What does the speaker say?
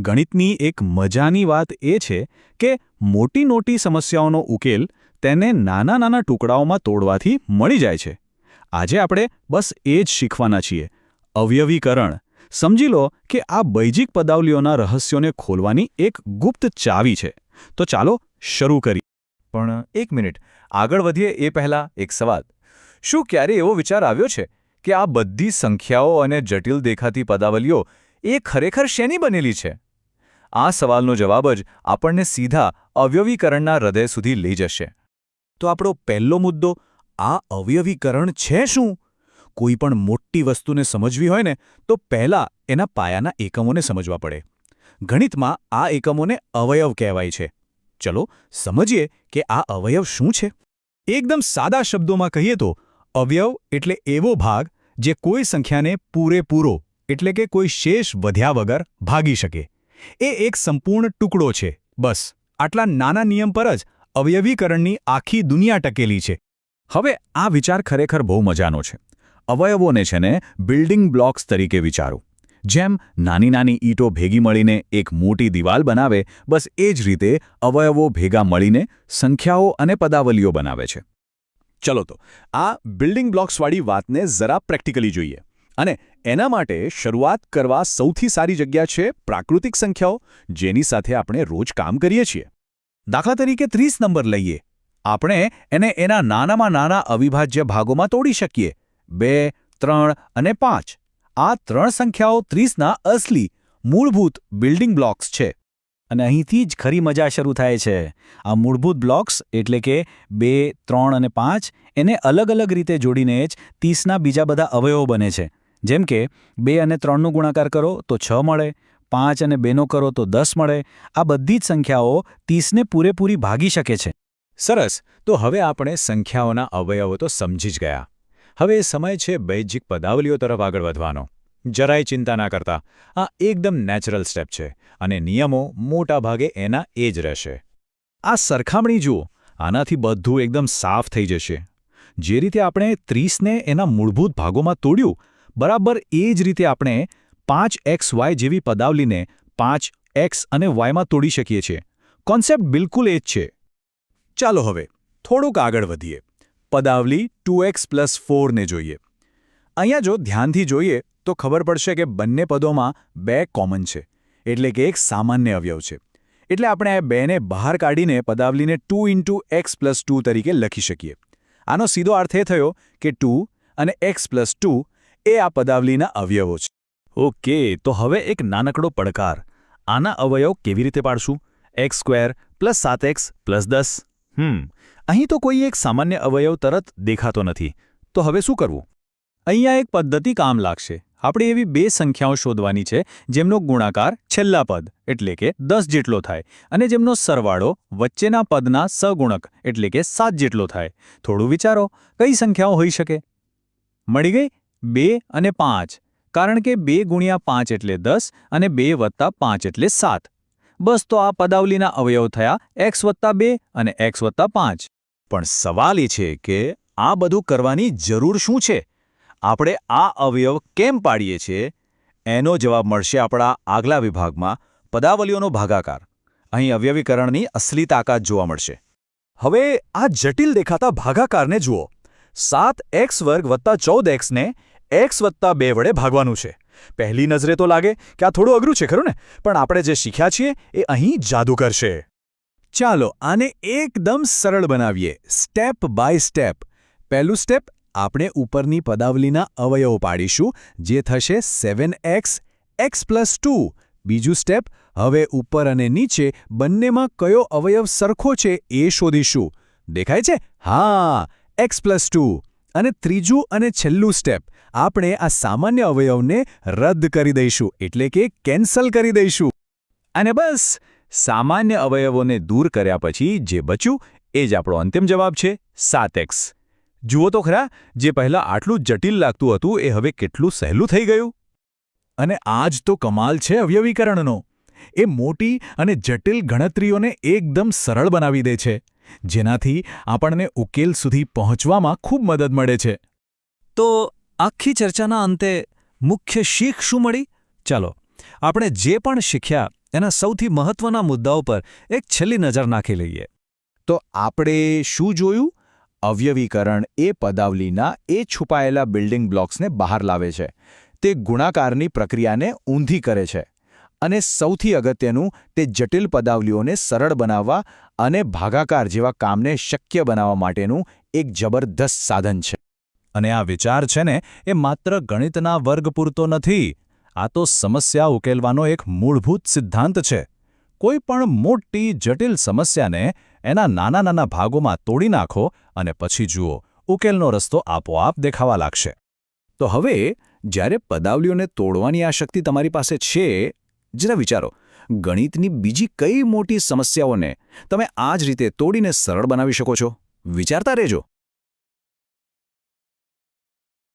ગણિતની એક મજાની વાત એ છે કે મોટી સમસ્યાઓનો ઉકેલ તેને નાના નાના ટુકડાઓમાં તોડવાથી મળી જાય છે. આજે આપણે બસ એ જ શીખવાના છીએ. અવયવીકરણ. સમજી લો કે આ બૈજિક પદાવલીઓના રહસ્યોને ખોલવાની એક ગુપ્ત ચાવી છે. તો ચાલો શરૂ કરીએ. પણ એક મિનિટ, આગળ વધીએ એ પહેલાં એક સવાલ. શું ક્યારે એવો વિચાર આવ્યો છે કે આ બધી સંખ્યાઓ અને જટિલ દેખાતી પદાવલીઓ એ ખરેખર શેની બનેલી છે? આ સવાલનો જવાબ જ આપણને સીધા અવયવીકરણના હૃદય સુધી લઈ જશે. તો આપણો પહેલો મુદ્દો, આ અવયવીકરણ છે શું? કોઈ પણ મોટી વસ્તુને સમજવી હોય ને તો પહેલાં એના પાયાના એકમોને સમજવા પડે. ગણિતમાં આ એકમોને અવયવ કહેવાય છે. ચલો સમજીએ કે આ અવયવ શું છે. એકદમ સાદા શબ્દોમાં કહીએ તો અવયવ એટલે એવો ભાગ જે કોઈ સંખ્યાને પૂરેપૂરો એટલે કે કોઈ શેષ વધ્યા વગર ભાગી શકે. એ એક સંપૂર્ણ ટુકડો છે. બસ આટલા નાના નિયમ પર જ અવયવીકરણની આખી દુનિયા ટકેલી છે. હવે આ વિચાર ખરેખર બહુ મજાનો છે. અવયવોને છે ને બિલ્ડિંગ બ્લોક્સ તરીકે વિચારો. જેમ નાની ઈંટો ભેગી મળીને એક મોટી દિવાલ બનાવે, બસ એ જ રીતે અવયવો ભેગા મળીને સંખ્યાઓ અને પદાવલીઓ બનાવે છે. ચલો તો આ બિલ્ડિંગ બ્લોક્સવાળી વાતને જરા પ્રેક્ટિકલી જોઈએ. અને એના માટે શરૂઆત કરવા સૌથી સારી જગ્યા છે પ્રાકૃતિક સંખ્યાઓ, જેની સાથે આપણે રોજ કામ કરીએ છીએ. દાખલા તરીકે 30 નંબર લઈએ. આપણે એને એના નાનામાં નાના અવિભાજ્ય ભાગોમાં તોડી શકીએ. 2, 3 અને 5. આ 3 સંખ્યાઓ 30ના અસલી, મૂળભૂત બિલ્ડિંગ બ્લોક્સ છે. અને અહીંથી જ ખરી મજા શરૂ થાય છે. આ મૂળભૂત બ્લોક્સ એટલે કે 2, 3 અને 5 એને અલગ રીતે જોડીને જ 30ના બીજા બધા અવયવો બને છે. જેમ કે 2 અને 3નો ગુણાકાર કરો તો 6 મળે, 5 અને 2નો કરો તો 10 મળે. આ બધી જ સંખ્યાઓ 30ને પૂરેપૂરી ભાગી શકે છે. સરસ. તો હવે આપણે સંખ્યાઓના અવયવો તો સમજી જ ગયા. હવે સમય છે બૈજિક પદાવલીઓ તરફ આગળ વધવાનો. જરાય ચિંતા ના કરતા, આ એકદમ નેચરલ સ્ટેપ છે અને નિયમો મોટા ભાગે એના એ જ રહેશે. આ સરખામણી જુઓ, આનાથી બધું એકદમ સાફ થઈ જશે. જે રીતે આપણે 30ને એના મૂળભૂત ભાગોમાં તોડ્યું, બરાબર એ જ રીતે આપણે 5xy જેવી પદાવલીને 5x અને yમાં તોડી શકીએ છીએ. કોન્સેપ્ટ બિલકુલ એ જ છે. ચાલો હવે થોડુંક આગળ વધીએ. પદાવલી 2x+4 ને જોઈએ. અહીંયા જો ધ્યાનથી જોઈએ તો ખબર પડશે કે બંને પદોમાં 2 કોમન છે, એટલે કે એક સામાન્ય અવયવ છે. એટલે આપણે આ 2ને બહાર કાઢીને પદાવલીને 2x+2 તરીકે લખી શકીએ. આનો સીધો અર્થ એ થયો કે 2 અને x+2 એ આ પદાવલીના અવયવો છે. ઓકે, તો હવે એક નાનકડો પડકાર. આના અવયવ કેવી રીતે પાડશું? x² + 7x + 10. અહીં તો કોઈ એક સામાન્ય અવયવ તરત દેખાતો નથી. તો હવે શું કરવું? અહીંયા એક પદ્ધતિ કામ લાગશે. આપણે એવી 2 સંખ્યાઓ શોધવાની છે જેમનો ગુણાકાર છેલ્લા પદ એટલે કે 10 જેટલો થાય અને જેમનો સરવાળો વચ્ચેના પદના સગુણક એટલે કે 7 જેટલો થાય. થોડું વિચારો, કઈ સંખ્યાઓ હોઈ શકે? મળી ગઈ? 2 અને 5. કારણ કે 2 × 5 એટલે 10 અને 2 + 5 એટલે 7. બસ તો આ પદાવલીના અવયવ થયા x + 2 અને x + 5. પણ સવાલ એ છે કે આ બધું કરવાની જરૂર શું છે? આપણે આ અવયવ કેમ પાડીએ છીએ? એનો જવાબ મળશે આપણા આગલા વિભાગમાં, પદાવલીઓનો ભાગાકાર. અહીં અવયવીકરણની અસલી તાકાત જોવા મળશે. હવે આ જટિલ દેખાતા ભાગાકારને જુઓ. 7x² + 14x ને x + 2 વડે ભાગવાનું છે. પહેલી નજરે તો લાગે કે આ થોડું અઘરું છે, ખરું ને? પણ આપણે જે શીખ્યા છીએ એ અહીં જાદુ કરશે. ચાલો આને એકદમ સરળ બનાવીએ, સ્ટેપ બાય સ્ટેપ. પહેલું સ્ટેપ, આપણે ઉપરની પદાવલીના અવયવો પાડીશું, જે થશે 7x, x+2. બીજું સ્ટેપ, હવે ઉપર અને નીચે બંનેમાં કયો અવયવ સરખો છે એ શોધીશું. દેખાય છે? હા, x+2. અને ત્રીજું અને છેલ્લું સ્ટેપ, આપણે આ સામાન્ય અવયવને રદ કરી દઈશું એટલે કે કેન્સલ કરી દઈશું. અને બસ સામાન્ય અવયવોને દૂર કર્યા પછી જે બચ્યું એ જ આપણો અંતિમ જવાબ છે, 7x. જુઓ તો ખરા, જે પહેલાં આટલું જટિલ લાગતું હતું એ હવે કેટલું સહેલું થઈ ગયું. અને આ જ તો કમાલ છે અવયવીકરણનો. એ મોટી અને જટિલ ગણતરીઓને એકદમ સરળ બનાવી દે છે, જેનાથી આપણને ઉકેલ સુધી પહોંચવામાં ખૂબ મદદ મળે છે. તો આખી ચર્ચાના અંતે મુખ્ય શીખ શું મળી? ચાલો આપણે જે પણ શીખ્યા એના સૌથી મહત્વના મુદ્દાઓ પર એક છેલ્લી નજર નાખી લઈએ. તો આપણે શું જોયું? અવયવીકરણ એ પદાવલીના એ છુપાયેલા બિલ્ડિંગ બ્લોક્સને બહાર લાવે છે. તે ગુણાકારની પ્રક્રિયાને ઊંધી કરે છે. અને સૌથી અગત્યનું, તે જટિલ પદાવલીઓને સરળ બનાવવા અને ભાગાકાર જેવા કામને શક્ય બનાવવા માટેનું એક જબરદસ્ત સાધન છે. અને આ વિચાર છે ને, એ માત્ર ગણિતના વર્ગ પૂરતો નથી. આ તો સમસ્યા ઉકેલવાનો એક મૂળભૂત સિદ્ધાંત છે. કોઈ પણ મોટી જટિલ સમસ્યાને એના નાના નાના ભાગોમાં તોડી નાખો અને પછી જુઓ, ઉકેલનો રસ્તો આપોઆપ દેખાવા લાગશે. તો હવે જ્યારે પદાવલીઓને તોડવાની આ શક્તિ તમારી પાસે છે, જરા વિચારો, ગણિતની બીજી કઈ મોટી સમસ્યાઓને તમે આ જ રીતે તોડીને સરળ બનાવી શકો છો? વિચારતા રહેજો.